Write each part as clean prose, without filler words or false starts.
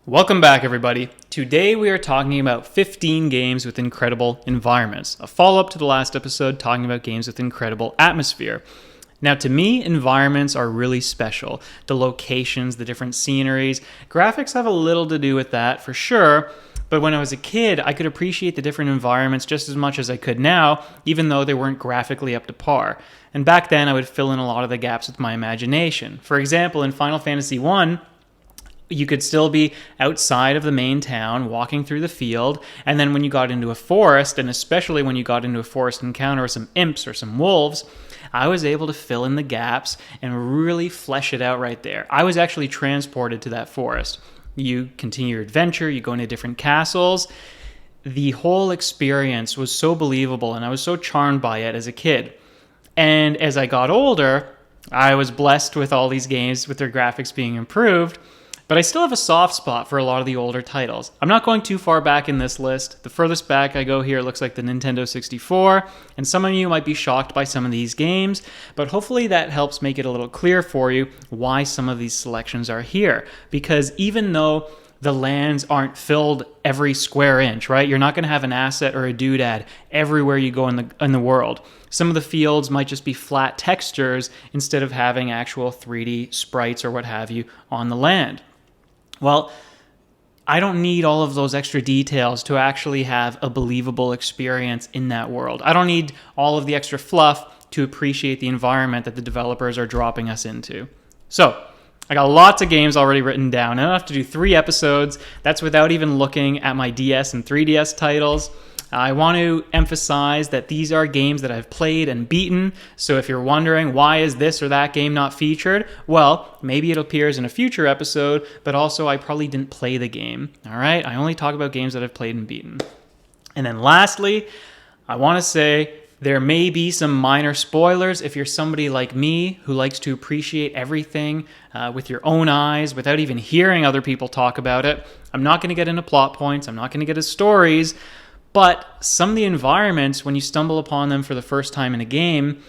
Welcome back, everybody. Today we are talking about 15 games with incredible environments, a follow-up to the last episode talking about games with incredible atmosphere. Now, to me, environments are really special. The locations, the different sceneries, graphics have a little to do with that, for sure, but when I was a kid, I could appreciate the different environments just as much as I could now, even though they weren't graphically up to par. And back then, I would fill in a lot of the gaps with my imagination. For example, in Final Fantasy I, you could still be outside of the main town, walking through the field, and then when you got into a forest, and especially when you got into a forest encounter with some imps or some wolves, I was able to fill in the gaps and really flesh it out right there. I was actually transported to that forest. You continue your adventure, you go into different castles. The whole experience was so believable, and I was so charmed by it as a kid. And as I got older, I was blessed with all these games with their graphics being improved, but I still have a soft spot for a lot of the older titles. I'm not going too far back in this list. The furthest back I go here looks like the Nintendo 64, and some of you might be shocked by some of these games, but hopefully that helps make it a little clear for you why some of these selections are here. Because even though the lands aren't filled every square inch, right? You're not going to have an asset or a doodad everywhere you go in the world. Some of the fields might just be flat textures instead of having actual 3D sprites or what have you on the land. Well, I don't need all of those extra details to actually have a believable experience in that world. I don't need all of the extra fluff to appreciate the environment that the developers are dropping us into. So, I got lots of games already written down. I don't have to do 3 episodes. That's without even looking at my DS and 3DS titles. I want to emphasize that these are games that I've played and beaten, so if you're wondering why is this or that game not featured, well, maybe it appears in a future episode, but also I probably didn't play the game, alright? I only talk about games that I've played and beaten. And then lastly, I want to say there may be some minor spoilers if you're somebody like me who likes to appreciate everything with your own eyes without even hearing other people talk about it. I'm not going to get into plot points, I'm not going to get into stories, but some of the environments, when you stumble upon them for the first time in a game,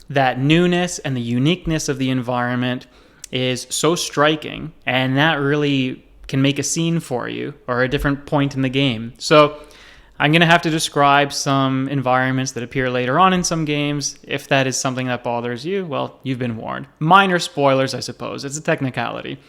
that newness and the uniqueness of the environment is so striking, and that really can make a scene for you or a different point in the game. So I'm going to have to describe some environments that appear later on in some games. If that is something that bothers you, well, you've been warned. Minor spoilers, I suppose. It's a technicality.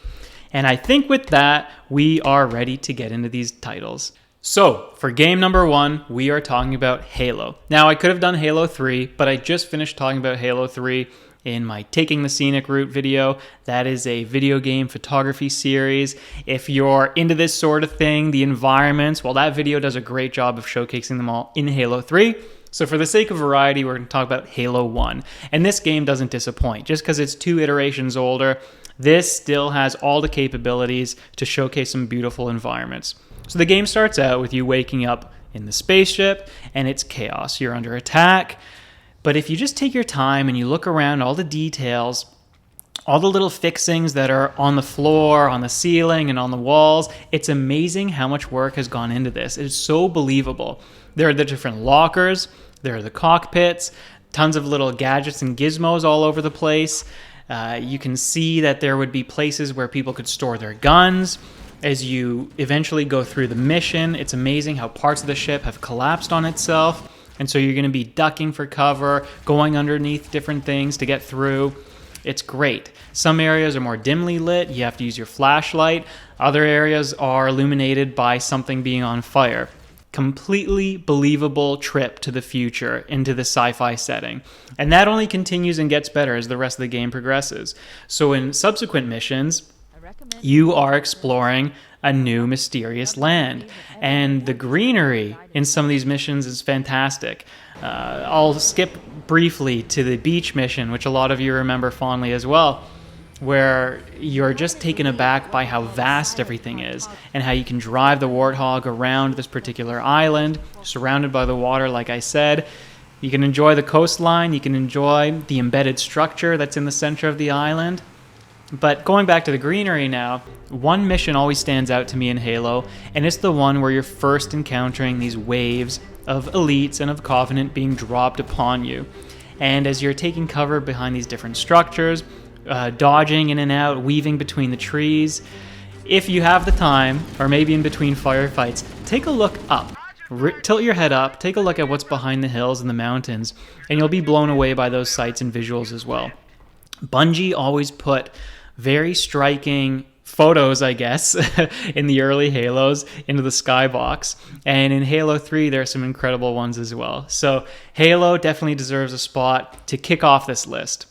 And I think with that, we are ready to get into these titles. So, for game number 1, we are talking about Halo. Now, I could have done Halo 3, but I just finished talking about Halo 3 in my Taking the Scenic Route video. That is a video game photography series. If you're into this sort of thing, the environments, well, that video does a great job of showcasing them all in Halo 3. So for the sake of variety, we're going to talk about Halo 1. And this game doesn't disappoint. Just because it's 2 iterations older, this still has all the capabilities to showcase some beautiful environments. So the game starts out with you waking up in the spaceship, and it's chaos. You're under attack. But if you just take your time and you look around all the details, all the little fixings that are on the floor, on the ceiling, and on the walls, it's amazing how much work has gone into this. It is so believable. There are the different lockers, there are the cockpits, tons of little gadgets and gizmos all over the place. You can see that there would be places where people could store their guns. As you eventually go through the mission, it's amazing how parts of the ship have collapsed on itself. And so you're going to be ducking for cover, going underneath different things to get through. It's great. Some areas are more dimly lit. You have to use your flashlight. Other areas are illuminated by something being on fire. Completely believable trip to the future into the sci-fi setting. And that only continues and gets better as the rest of the game progresses. So in subsequent missions, you are exploring a new mysterious land, and the greenery in some of these missions is fantastic. I'll skip briefly to the beach mission, which a lot of you remember fondly as well, where you're just taken aback by how vast everything is and how you can drive the Warthog around this particular island, surrounded by the water, like I said. You can enjoy the coastline, you can enjoy the embedded structure that's in the center of the island. But going back to the greenery now, one mission always stands out to me in Halo, and it's the one where you're first encountering these waves of elites and of Covenant being dropped upon you. And as you're taking cover behind these different structures, dodging in and out, weaving between the trees, if you have the time, or maybe in between firefights, take a look up. Tilt your head up, take a look at what's behind the hills and the mountains, and you'll be blown away by those sights and visuals as well. Bungie always put very striking photos, I guess, in the early Halos into the skybox. And in Halo 3, there are some incredible ones as well. So Halo definitely deserves a spot to kick off this list.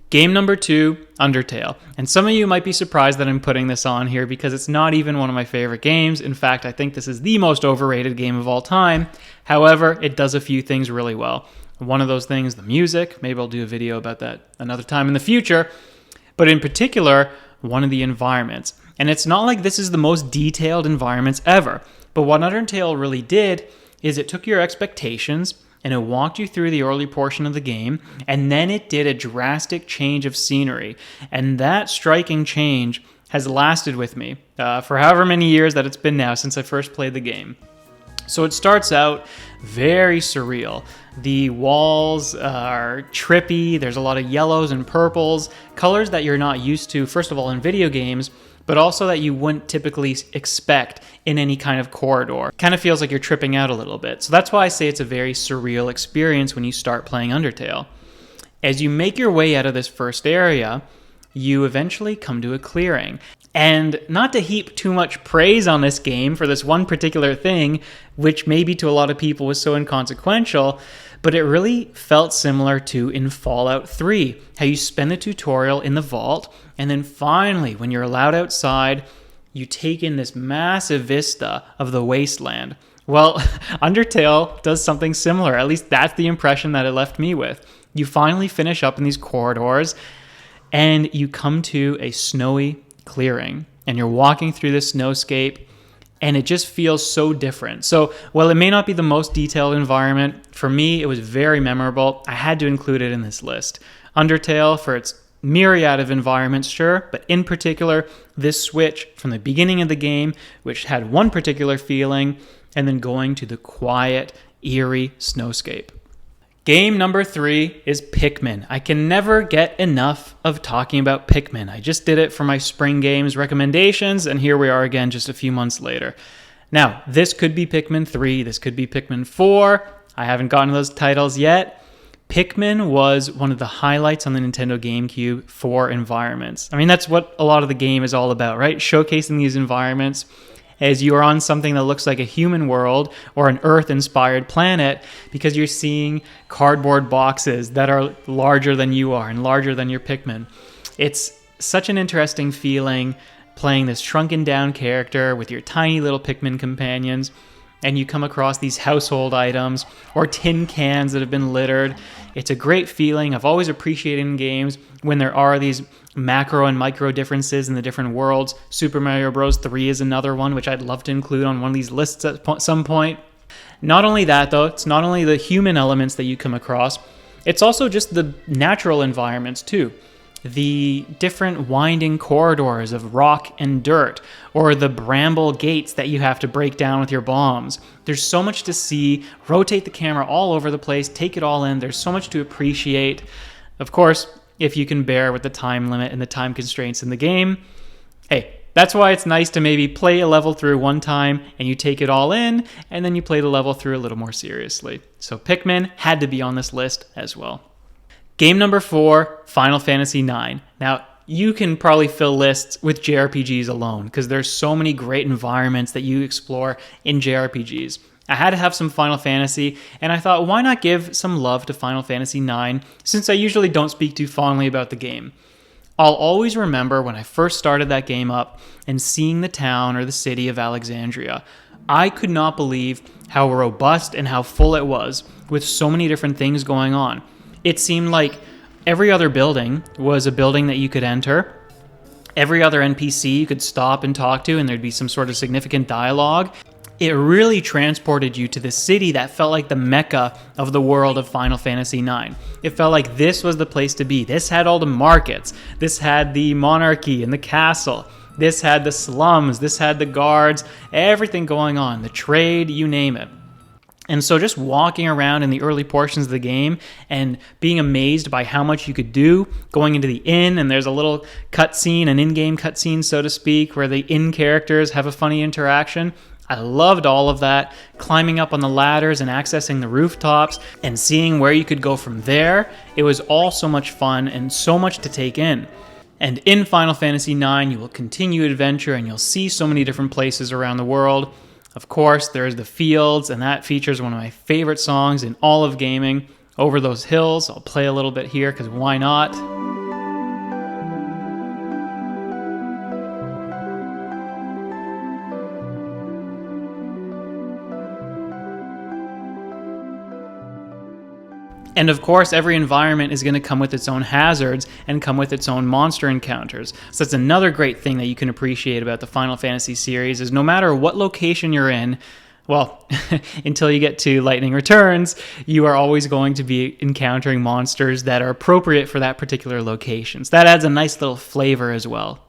Game number 2, Undertale. And some of you might be surprised that I'm putting this on here because it's not even one of my favorite games. In fact, I think this is the most overrated game of all time. However, it does a few things really well. One of those things, the music. Maybe I'll do a video about that another time in the future. But in particular, one of the environments. And it's not like this is the most detailed environments ever. But what Undertale really did is it took your expectations and it walked you through the early portion of the game, and then it did a drastic change of scenery. And that striking change has lasted with me for however many years that it's been now since I first played the game. So it starts out very surreal. The walls are trippy, there's a lot of yellows and purples, colors that you're not used to, first of all, in video games, but also that you wouldn't typically expect in any kind of corridor. Kind of feels like you're tripping out a little bit. So that's why I say it's a very surreal experience when you start playing Undertale. As you make your way out of this first area, you eventually come to a clearing. And not to heap too much praise on this game for this one particular thing, which maybe to a lot of people was so inconsequential, but it really felt similar to in Fallout 3, how you spend the tutorial in the vault, and then finally, when you're allowed outside, you take in this massive vista of the wasteland. Well, Undertale does something similar. At least that's the impression that it left me with. You finally finish up in these corridors, and you come to a snowy clearing, and you're walking through this snowscape, and it just feels so different. So while it may not be the most detailed environment, for me it was very memorable. I had to include it in this list. Undertale, for its myriad of environments, sure, but in particular this switch from the beginning of the game, which had one particular feeling, and then going to the quiet, eerie snowscape. Game number 3 is Pikmin. I can never get enough of talking about Pikmin. I just did it for my spring games recommendations, and here we are again just a few months later. Now, this could be Pikmin 3, this could be Pikmin 4. I haven't gotten to those titles yet. Pikmin was one of the highlights on the Nintendo GameCube for environments. I mean, that's what a lot of the game is all about, right? Showcasing these environments as you are on something that looks like a human world or an Earth-inspired planet, because you're seeing cardboard boxes that are larger than you are and larger than your Pikmin. It's such an interesting feeling playing this shrunken down character with your tiny little Pikmin companions, and you come across these household items or tin cans that have been littered. It's a great feeling. I've always appreciated in games when there are these macro and micro differences in the different worlds. Super Mario Bros. 3 is another one, which I'd love to include on one of these lists at some point. Not only that, though, it's not only the human elements that you come across, it's also just the natural environments, too. The different winding corridors of rock and dirt, or the bramble gates that you have to break down with your bombs. There's so much to see. Rotate the camera all over the place, take it all in. There's so much to appreciate. Of course, if you can bear with the time limit and the time constraints in the game. Hey, that's why it's nice to maybe play a level through one time and you take it all in, and then you play the level through a little more seriously. So Pikmin had to be on this list as well. Game number 4, Final Fantasy IX. Now, you can probably fill lists with JRPGs alone because there's so many great environments that you explore in JRPGs. I had to have some Final Fantasy, and I thought, why not give some love to Final Fantasy IX, since I usually don't speak too fondly about the game. I'll always remember when I first started that game up and seeing the town or the city of Alexandria. I could not believe how robust and how full it was with so many different things going on. It seemed like every other building was a building that you could enter. Every other NPC you could stop and talk to, and there'd be some sort of significant dialogue. It really transported you to this city that felt like the mecca of the world of Final Fantasy IX. It felt like this was the place to be. This had all the markets. This had the monarchy and the castle. This had the slums. This had the guards. Everything going on. The trade, you name it. And so just walking around in the early portions of the game and being amazed by how much you could do, going into the inn, and there's a little cutscene, an in-game cutscene, so to speak, where the inn characters have a funny interaction. I loved all of that, climbing up on the ladders and accessing the rooftops and seeing where you could go from there. It was all so much fun and so much to take in. And in Final Fantasy IX, you will continue adventure and you'll see so many different places around the world. Of course, there's the fields, and that features one of my favorite songs in all of gaming, Over Those Hills. I'll play a little bit here because why not? And of course, every environment is going to come with its own hazards and come with its own monster encounters. So that's another great thing that you can appreciate about the Final Fantasy series is no matter what location you're in, well, until you get to Lightning Returns, you are always going to be encountering monsters that are appropriate for that particular location. So that adds a nice little flavor as well.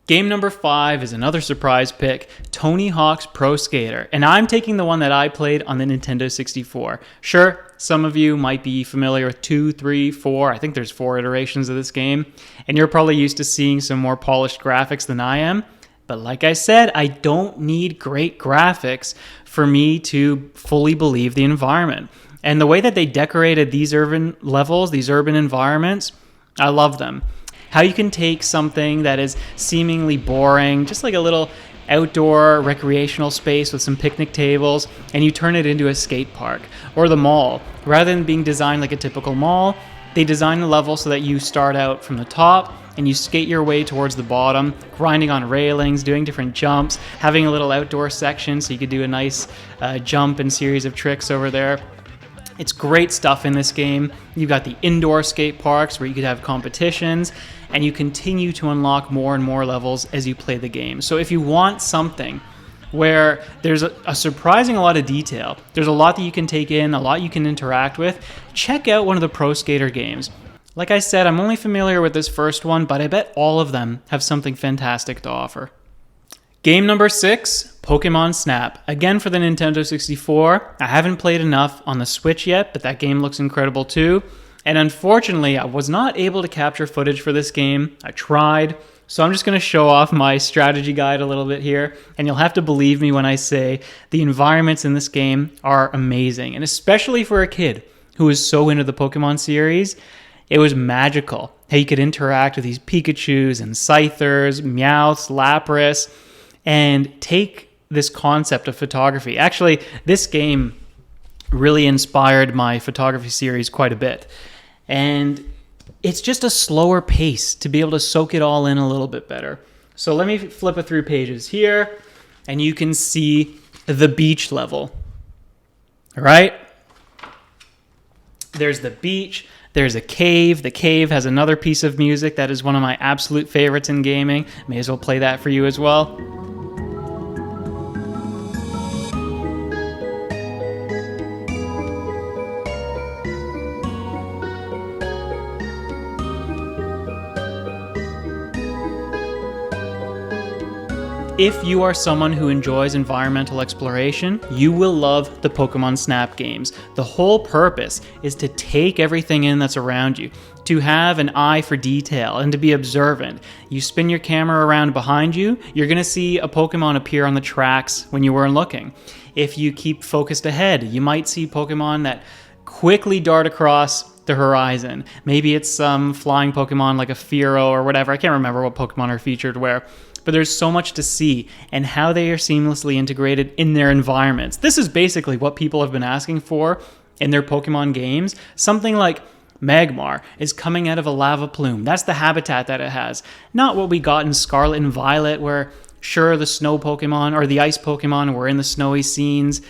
Game number 5 is another surprise pick, Tony Hawk's Pro Skater. And I'm taking the one that I played on the Nintendo 64. Sure, some of you might be familiar with 2, 3, 4. I think there's 4 iterations of this game. And you're probably used to seeing some more polished graphics than I am. But like I said, I don't need great graphics for me to fully believe the environment. And the way that they decorated these urban levels, these urban environments, I love them. How you can take something that is seemingly boring, just like a little outdoor recreational space with some picnic tables, and you turn it into a skate park or the mall. Rather than being designed like a typical mall, they design the level so that you start out from the top and you skate your way towards the bottom, grinding on railings, doing different jumps, having a little outdoor section so you could do a nice jump and series of tricks over there. It's great stuff in this game. You've got the indoor skate parks where you could have competitions, and you continue to unlock more and more levels as you play the game. So if you want something where there's a surprising lot of detail, there's a lot that you can take in, a lot you can interact with, check out one of the Pro Skater games. Like I said, I'm only familiar with this first one, but I bet all of them have something fantastic to offer. Game number 6, Pokémon Snap. Again for the Nintendo 64. I haven't played enough on the Switch yet, but that game looks incredible too. And unfortunately, I was not able to capture footage for this game. I tried. So I'm just going to show off my strategy guide a little bit here. And you'll have to believe me when I say the environments in this game are amazing. And especially for a kid who is so into the Pokemon series, it was magical. How you could interact with these Pikachus and Scythers, Meowths, Lapras, and take this concept of photography. Actually, this game really inspired my photography series quite a bit. And it's just a slower pace to be able to soak it all in a little bit better. So let me flip it through pages here, and you can see the beach level. All right? There's the beach. There's a cave. The cave has another piece of music that is one of my absolute favorites in gaming. May as well play that for you as well. If you are someone who enjoys environmental exploration, you will love the Pokémon Snap games. The whole purpose is to take everything in that's around you, to have an eye for detail, and to be observant. You spin your camera around behind you, you're going to see a Pokemon appear on the tracks when you weren't looking. If you keep focused ahead, you might see Pokemon that quickly dart across the horizon. Maybe it's some flying Pokemon like a Fearow or whatever. I can't remember what Pokemon are featured where. But there's so much to see and how they are seamlessly integrated in their environments. This is basically what people have been asking for in their Pokemon games. Something like Magmar is coming out of a lava plume. That's the habitat that it has. Not what we got in Scarlet and Violet where, sure, the snow Pokemon or the ice Pokemon were in the snowy scenes.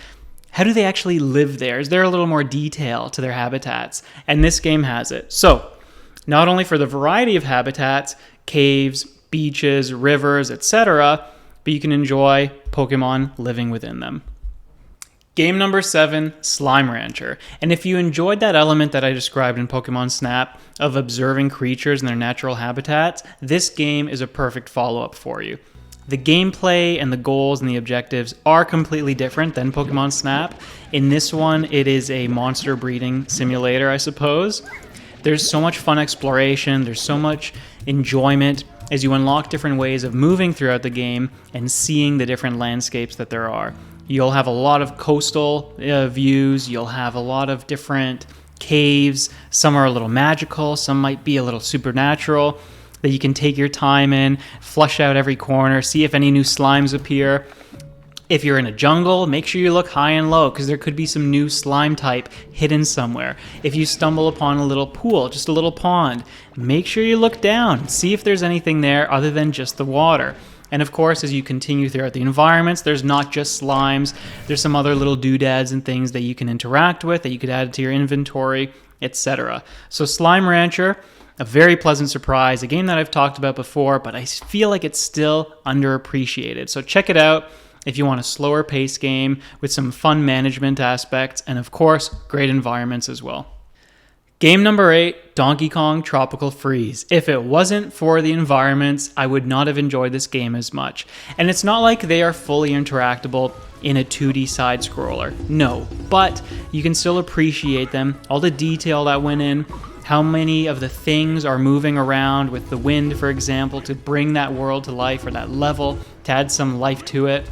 How do they actually live there? Is there a little more detail to their habitats? And this game has it. So, not only for the variety of habitats, caves, beaches, rivers, etc., but you can enjoy Pokemon living within them. Game number 7, Slime Rancher. And if you enjoyed that element that I described in Pokemon Snap of observing creatures in their natural habitats, this game is a perfect follow-up for you. The gameplay and the goals and the objectives are completely different than Pokemon Snap. In this one, it is a monster breeding simulator, I suppose. There's so much fun exploration, there's so much enjoyment as you unlock different ways of moving throughout the game and seeing the different landscapes that there are. You'll have a lot of coastal views, you'll have a lot of different caves, some are a little magical, some might be a little supernatural, that you can take your time in, flush out every corner, see if any new slimes appear. If you're in a jungle, make sure you look high and low because there could be some new slime type hidden somewhere. If you stumble upon a little pool, just a little pond, make sure you look down, see if there's anything there other than just the water. And of course, as you continue throughout the environments, there's not just slimes, there's some other little doodads and things that you can interact with, that you could add to your inventory, etc. So Slime Rancher, a very pleasant surprise, a game that I've talked about before, but I feel like it's still underappreciated. So check it out if you want a slower pace game with some fun management aspects and of course, great environments as well. Game number 8, Donkey Kong Tropical Freeze. If it wasn't for the environments, I would not have enjoyed this game as much. And it's not like they are fully interactable in a 2D side scroller. No, but you can still appreciate them, all the detail that went in, how many of the things are moving around with the wind, for example, to bring that world to life or that level, to add some life to it.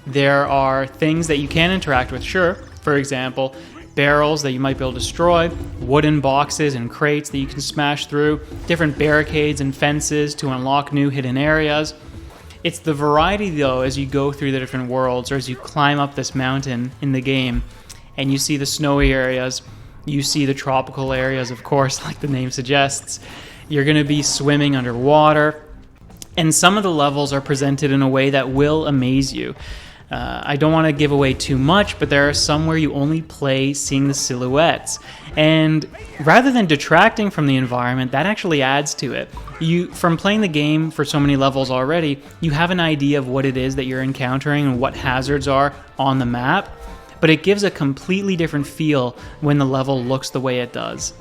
There are things that you can interact with, sure. For example, barrels that you might be able to destroy, wooden boxes and crates that you can smash through, different barricades and fences to unlock new hidden areas. It's the variety, though, as you go through the different worlds or as you climb up this mountain in the game and you see the snowy areas, you see the tropical areas, of course, like the name suggests. You're going to be swimming underwater, and some of the levels are presented in a way that will amaze you. I don't want to give away too much, but there are some where you only play seeing the silhouettes. And rather than detracting from the environment, that actually adds to it. From playing the game for so many levels already, you have an idea of what it is that you're encountering and what hazards are on the map, but it gives a completely different feel when the level looks the way it does.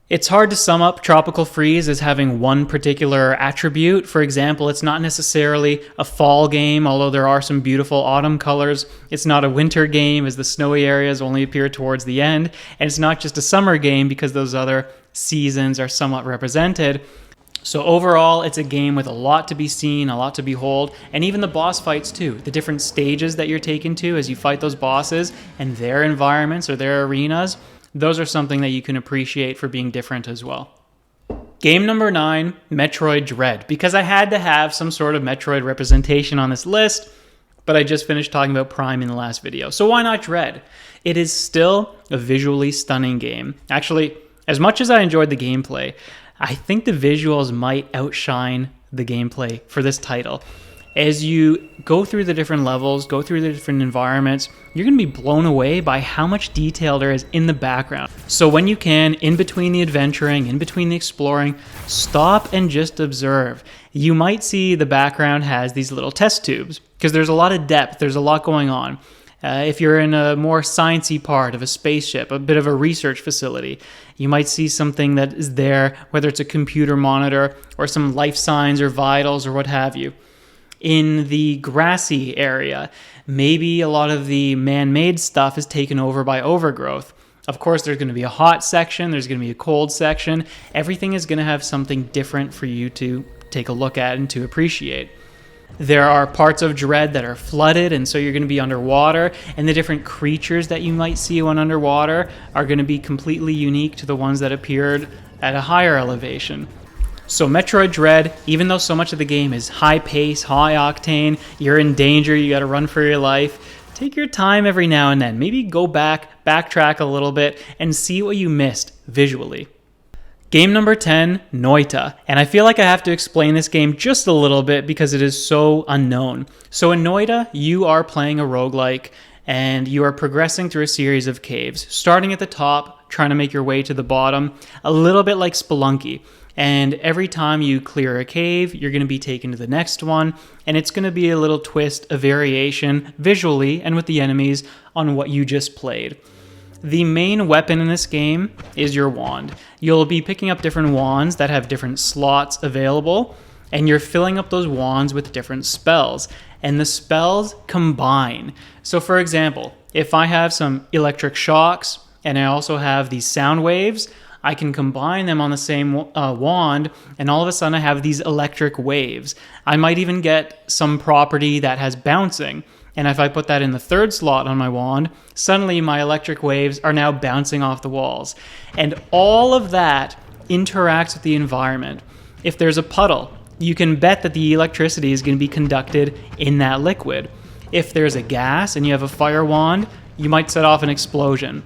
It's hard to sum up Tropical Freeze as having one particular attribute. For example, it's not necessarily a fall game, although there are some beautiful autumn colors. It's not a winter game, as the snowy areas only appear towards the end. And it's not just a summer game, because those other seasons are somewhat represented. So overall, it's a game with a lot to be seen, a lot to behold, and even the boss fights too. The different stages that you're taken to as you fight those bosses and their environments or their arenas, those are something that you can appreciate for being different as well. Game number 9, Metroid Dread, because I had to have some sort of Metroid representation on this list, but I just finished talking about Prime in the last video. So why not Dread? It is still a visually stunning game. Actually, as much as I enjoyed the gameplay, I think the visuals might outshine the gameplay for this title. As you go through the different levels, go through the different environments, you're going to be blown away by how much detail there is in the background. So when you can, in between the adventuring, in between the exploring, stop and just observe. You might see the background has these little test tubes, because there's a lot of depth, there's a lot going on. If you're in a more sciencey part of a spaceship, a bit of a research facility, you might see something that is there, whether it's a computer monitor or some life signs or vitals or what have you. In the grassy area, maybe a lot of the man-made stuff is taken over by overgrowth. Of course, there's going to be a hot section, there's going to be a cold section. Everything is going to have something different for you to take a look at and to appreciate. There are parts of Dread that are flooded, and so you're going to be underwater, and the different creatures that you might see when underwater are going to be completely unique to the ones that appeared at a higher elevation. So Metroid Dread, even though so much of the game is high pace, high octane, you're in danger, you got to run for your life, take your time every now and then. Maybe go backtrack a little bit, and see what you missed visually. Game number 10, Noita. And I feel like I have to explain this game just a little bit because it is so unknown. So in Noita, you are playing a roguelike, and you are progressing through a series of caves, starting at the top, trying to make your way to the bottom, a little bit like Spelunky. And every time you clear a cave, you're going to be taken to the next one, and it's going to be a little twist, a variation, visually and with the enemies, on what you just played. The main weapon in this game is your wand. You'll be picking up different wands that have different slots available, and you're filling up those wands with different spells, and the spells combine. So for example, if I have some electric shocks and I also have these sound waves, I can combine them on the same wand, and all of a sudden I have these electric waves. I might even get some property that has bouncing, and if I put that in the third slot on my wand, suddenly my electric waves are now bouncing off the walls. And all of that interacts with the environment. If there's a puddle, you can bet that the electricity is going to be conducted in that liquid. If there's a gas and you have a fire wand, you might set off an explosion.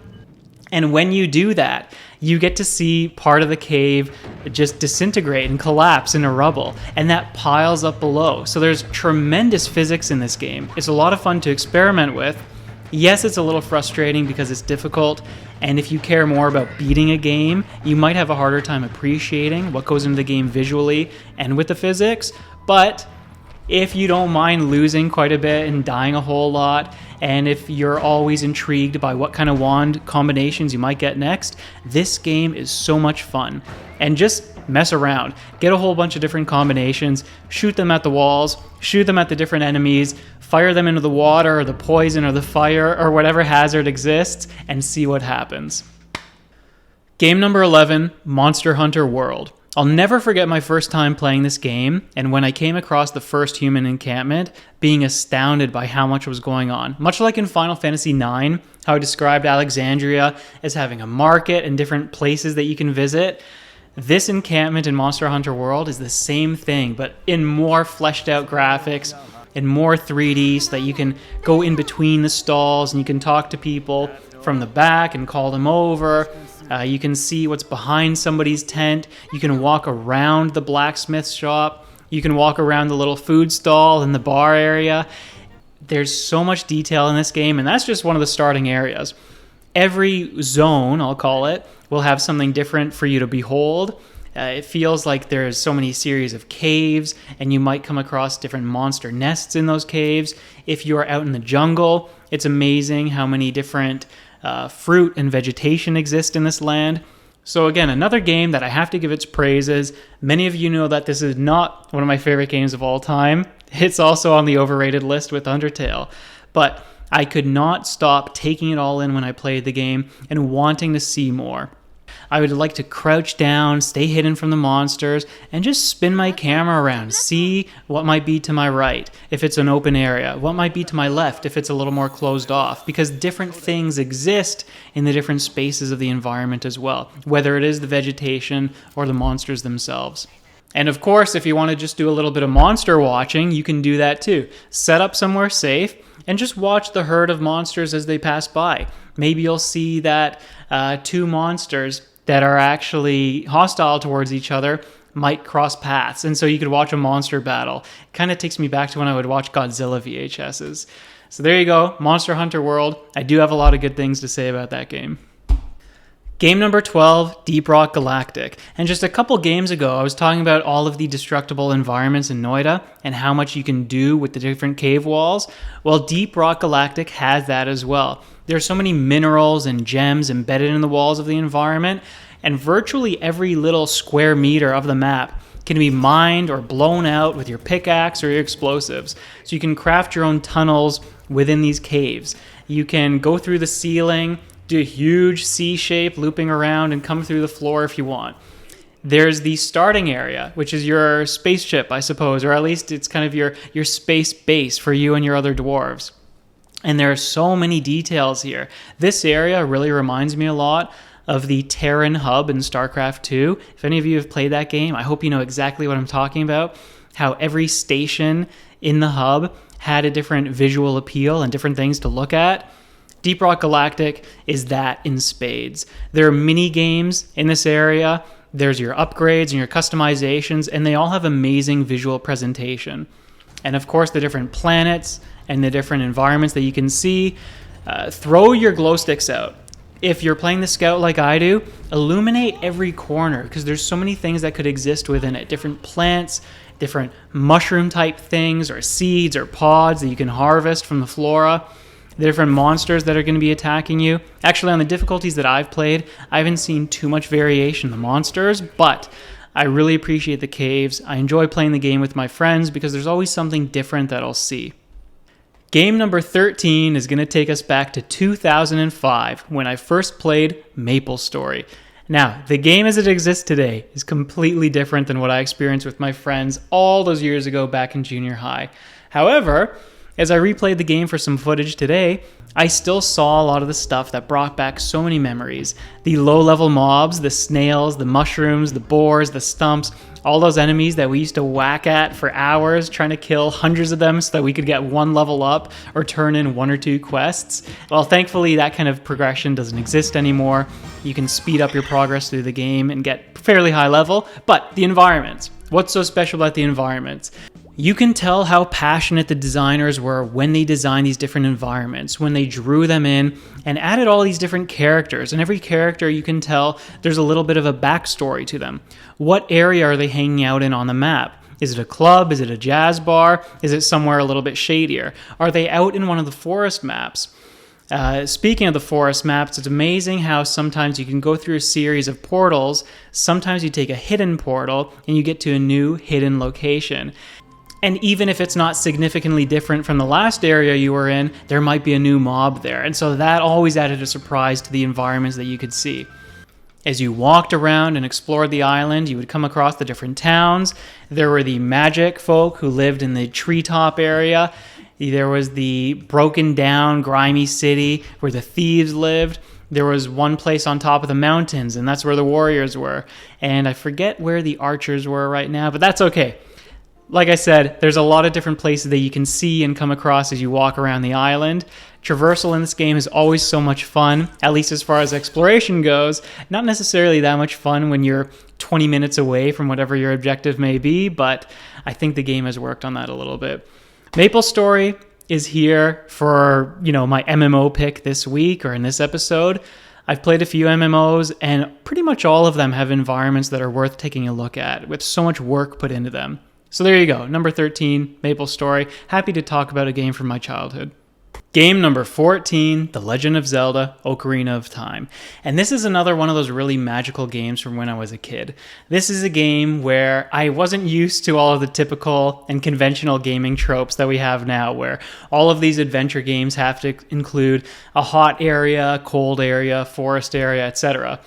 And when you do that, you get to see part of the cave just disintegrate and collapse into rubble, and that piles up below. So there's tremendous physics in this game. It's a lot of fun to experiment with. Yes, it's a little frustrating because it's difficult, and if you care more about beating a game, you might have a harder time appreciating what goes into the game visually and with the physics, but if you don't mind losing quite a bit and dying a whole lot, and if you're always intrigued by what kind of wand combinations you might get next, this game is so much fun. And just mess around. Get a whole bunch of different combinations, shoot them at the walls, shoot them at the different enemies, fire them into the water or the poison or the fire or whatever hazard exists, and see what happens. Game number 11, Monster Hunter World. I'll never forget my first time playing this game, and when I came across the first human encampment, being astounded by how much was going on. Much like in Final Fantasy IX, how I described Alexandria as having a market and different places that you can visit, this encampment in Monster Hunter World is the same thing, but in more fleshed out graphics, in more 3D, so that you can go in between the stalls and you can talk to people from the back and call them over. You can see what's behind somebody's tent. You can walk around the blacksmith shop. You can walk around the little food stall in the bar area. There's so much detail in this game, and that's just one of the starting areas. Every zone, I'll call it, will have something different for you to behold. It feels like there's so many series of caves, and you might come across different monster nests in those caves. If you are out in the jungle, it's amazing how many different fruit and vegetation exist in this land. So again, another game that I have to give its praises. Many of you know that this is not one of my favorite games of all time. It's also on the overrated list with Undertale. But I could not stop taking it all in when I played the game and wanting to see more. I would like to crouch down, stay hidden from the monsters, and just spin my camera around, see what might be to my right if it's an open area, what might be to my left if it's a little more closed off, because different things exist in the different spaces of the environment as well, whether it is the vegetation or the monsters themselves. And of course, if you want to just do a little bit of monster watching, you can do that too. Set up somewhere safe and just watch the herd of monsters as they pass by. Maybe you'll see that two monsters that are actually hostile towards each other might cross paths. And so you could watch a monster battle. It kind of takes me back to when I would watch Godzilla VHSs. So there you go, Monster Hunter World. I do have a lot of good things to say about that game. Game number 12, Deep Rock Galactic. And just a couple games ago, I was talking about all of the destructible environments in Noita and how much you can do with the different cave walls. Well, Deep Rock Galactic has that as well. There are so many minerals and gems embedded in the walls of the environment, and virtually every little square meter of the map can be mined or blown out with your pickaxe or your explosives. So you can craft your own tunnels within these caves. You can go through the ceiling, do a huge C shape looping around, and come through the floor if you want. There's the starting area, which is your spaceship, I suppose, or at least it's kind of your space base for you and your other dwarves. And there are so many details here. This area really reminds me a lot of the Terran hub in StarCraft 2. If any of you have played that game, I hope you know exactly what I'm talking about. How every station in the hub had a different visual appeal and different things to look at. Deep Rock Galactic is that in spades. There are mini games in this area. There's your upgrades and your customizations, and they all have amazing visual presentation. And of course, the different planets and the different environments that you can see. Throw your glow sticks out. If you're playing the Scout like I do, illuminate every corner, because there's so many things that could exist within it. Different plants, different mushroom type things, or seeds or pods that you can harvest from the flora. The different monsters that are going to be attacking you. Actually, on the difficulties that I've played, I haven't seen too much variation in the monsters, but I really appreciate the caves. I enjoy playing the game with my friends because there's always something different that I'll see. Game number 13 is going to take us back to 2005 when I first played MapleStory. Now, the game as it exists today is completely different than what I experienced with my friends all those years ago back in junior high. However, as I replayed the game for some footage today, I still saw a lot of the stuff that brought back so many memories. The low-level mobs, the snails, the mushrooms, the boars, the stumps, all those enemies that we used to whack at for hours, trying to kill hundreds of them so that we could get one level up or turn in 1 or 2 quests. Well, thankfully, that kind of progression doesn't exist anymore. You can speed up your progress through the game and get fairly high level, but the environments. What's so special about the environments? You can tell how passionate the designers were when they designed these different environments, when they drew them in and added all these different characters. And every character, you can tell there's a little bit of a backstory to them. What area are they hanging out in on the map? Is it a club? Is it a jazz bar? Is it somewhere a little bit shadier? Are they out in one of the forest maps? Speaking of the forest maps, it's amazing how sometimes you can go through a series of portals. Sometimes you take a hidden portal and you get to a new hidden location. And even if it's not significantly different from the last area you were in, there might be a new mob there. And so that always added a surprise to the environments that you could see. As you walked around and explored the island, you would come across the different towns. There were the magic folk who lived in the treetop area. There was the broken down, grimy city where the thieves lived. There was one place on top of the mountains, and that's where the warriors were. And I forget where the archers were right now, but that's okay. Like I said, there's a lot of different places that you can see and come across as you walk around the island. Traversal in this game is always so much fun, at least as far as exploration goes. Not necessarily that much fun when you're 20 minutes away from whatever your objective may be, but I think the game has worked on that a little bit. MapleStory is here for, my MMO pick this week or in this episode. I've played a few MMOs, and pretty much all of them have environments that are worth taking a look at, with so much work put into them. So there you go, number 13, MapleStory. Happy to talk about a game from my childhood. Game number 14, The Legend of Zelda, Ocarina of Time. And this is another one of those really magical games from when I was a kid. This is a game where I wasn't used to all of the typical and conventional gaming tropes that we have now, where all of these adventure games have to include a hot area, cold area, forest area, etc.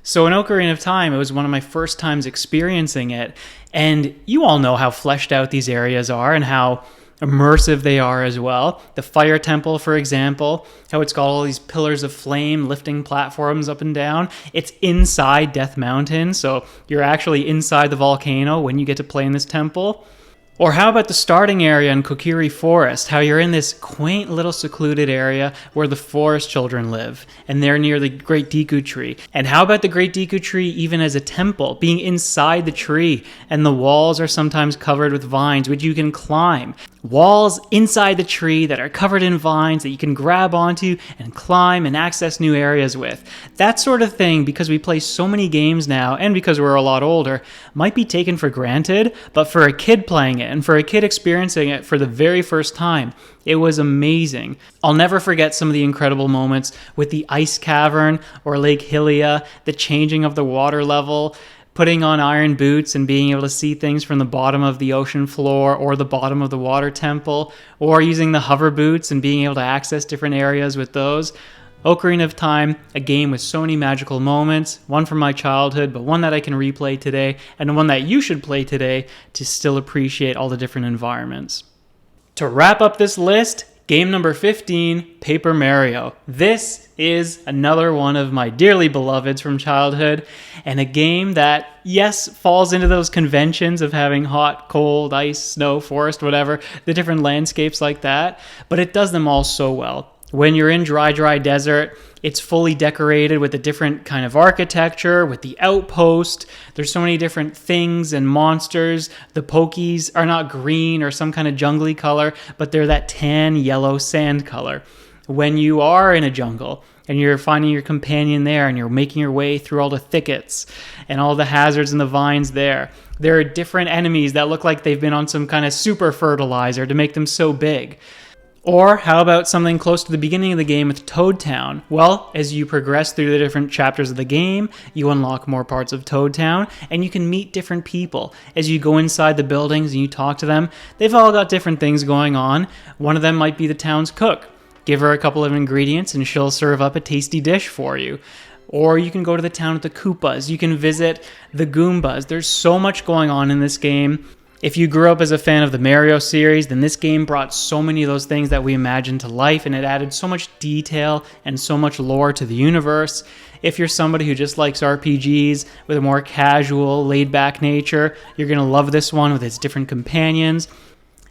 So in Ocarina of Time, it was one of my first times experiencing it. And you all know how fleshed out these areas are and how immersive they are as well. The Fire Temple, for example, how it's got all these pillars of flame lifting platforms up and down. It's inside Death Mountain, so you're actually inside the volcano when you get to play in this temple. Or how about the starting area in Kokiri Forest, how you're in this quaint little secluded area where the forest children live, and they're near the Great Deku Tree. And how about the Great Deku Tree even as a temple, being inside the tree, and the walls are sometimes covered with vines, which you can climb. Walls inside the tree that are covered in vines that you can grab onto and climb and access new areas with. That sort of thing, because we play so many games now, and because we're a lot older, might be taken for granted, but for a kid playing it, and for a kid experiencing it for the very first time, it was amazing. I'll never forget some of the incredible moments with the ice cavern or Lake Hylia, the changing of the water level, putting on iron boots and being able to see things from the bottom of the ocean floor or the bottom of the water temple, or using the hover boots and being able to access different areas with those. Ocarina of Time, a game with so many magical moments, one from my childhood, but one that I can replay today, and one that you should play today to still appreciate all the different environments. To wrap up this list, game number 15, Paper Mario. This is another one of my dearly beloveds from childhood, and a game that, yes, falls into those conventions of having hot, cold, ice, snow, forest, whatever, the different landscapes like that, but it does them all so well. When you're in dry desert, it's fully decorated with a different kind of architecture, with the outpost. There's so many different things and monsters. The Pokies are not green or some kind of jungly color, but they're that tan, yellow sand color. When you are in a jungle and you're finding your companion there and you're making your way through all the thickets and all the hazards and the vines there are different enemies that look like they've been on some kind of super fertilizer to make them so big. Or how about something close to the beginning of the game with Toad Town? Well, as you progress through the different chapters of the game, you unlock more parts of Toad Town, and you can meet different people. As you go inside the buildings and you talk to them, they've all got different things going on. One of them might be the town's cook. Give her a couple of ingredients and she'll serve up a tasty dish for you. Or you can go to the town with the Koopas. You can visit the Goombas. There's so much going on in this game. If you grew up as a fan of the Mario series, then this game brought so many of those things that we imagined to life, and it added so much detail and so much lore to the universe. If you're somebody who just likes RPGs with a more casual, laid-back nature, you're going to love this one with its different companions.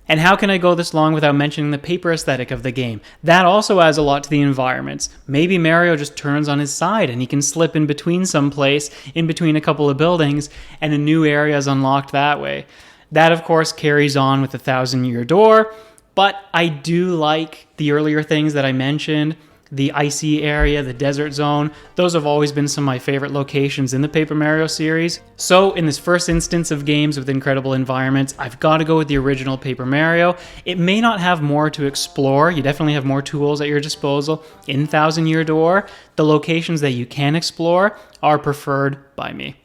And how can I go this long without mentioning the paper aesthetic of the game? That also adds a lot to the environments. Maybe Mario just turns on his side and he can slip in between someplace, in between a couple of buildings, and a new area is unlocked that way. That, of course, carries on with the 1,000-Year Door, but I do like the earlier things that I mentioned, the icy area, the desert zone. Those have always been some of my favorite locations in the Paper Mario series. So in this first instance of games with incredible environments, I've got to go with the original Paper Mario. It may not have more to explore. You definitely have more tools at your disposal in 1,000-Year Door. The locations that you can explore are preferred by me.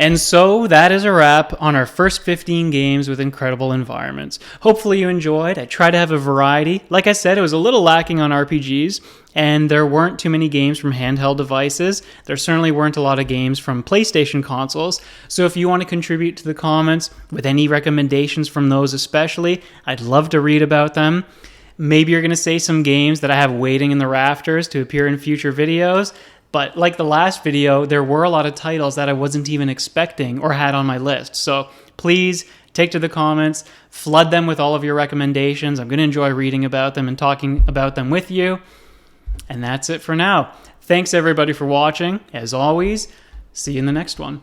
And so that is a wrap on our first 15 games with incredible environments. Hopefully you enjoyed. I try to have a variety. Like I said, it was a little lacking on RPGs, and there weren't too many games from handheld devices. There certainly weren't a lot of games from PlayStation consoles. So if you want to contribute to the comments with any recommendations from those especially, I'd love to read about them. Maybe you're going to say some games that I have waiting in the rafters to appear in future videos. But like the last video, there were a lot of titles that I wasn't even expecting or had on my list. So please take to the comments, flood them with all of your recommendations. I'm going to enjoy reading about them and talking about them with you. And that's it for now. Thanks everybody for watching. As always, see you in the next one.